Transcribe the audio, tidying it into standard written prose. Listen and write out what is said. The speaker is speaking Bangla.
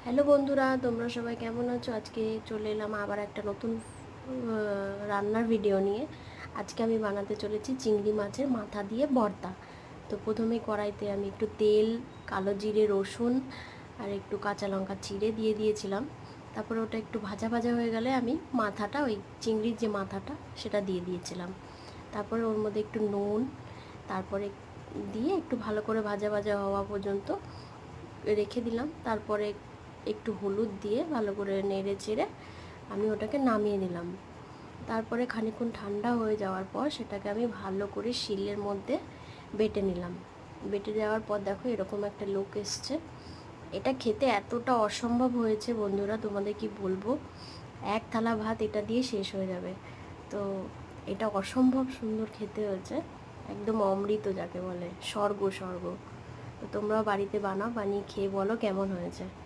হ্যালো বন্ধুরা, তোমরা সবাই কেমন আছো? আজকে চলে এলাম আবার একটা নতুন রান্নার ভিডিও নিয়ে। আজকে আমি বানাতে চলেছি চিংড়ি মাছের মাথা দিয়ে ভর্তা। তো প্রথমে কড়াইতে আমি একটু তেল, কালো জিরে, রসুন আর একটু কাঁচা লঙ্কা চিড়ে দিয়ে দিয়েছিলাম। তারপরে ওটা একটু ভাজা ভাজা হয়ে গেলে আমি মাথাটা, ওই চিংড়ির যে মাথাটা, সেটা দিয়ে দিয়েছিলাম। তারপরে ওর মধ্যে একটু নুন, তারপরে দিয়ে একটু ভালো করে ভাজা ভাজা হওয়া পর্যন্ত রেখে দিলাম। তারপরে একটু হলুদ দিয়ে ভালো করে নেড়ে চেড়ে আমি ওটাকে নামিয়ে নিলাম। তারপরে খানিকক্ষণ ঠান্ডা হয়ে যাওয়ার পর সেটাকে আমি ভালো করে শিলের মধ্যে বেটে নিলাম। বেটে যাওয়ার পর দেখো এরকম একটা লুক এসছে। এটা খেতে এতটা অসম্ভব হয়েছে বন্ধুরা, তোমাদের কি বলবো। এক থালা ভাত এটা দিয়ে শেষ হয়ে যাবে। তো এটা অসম্ভব সুন্দর খেতে হয়েছে, একদম অমৃত যাকে বলে, স্বর্গ স্বর্গ। তো তোমরাও বাড়িতে বানাও, বানিয়ে খেয়ে বলো কেমন হয়েছে।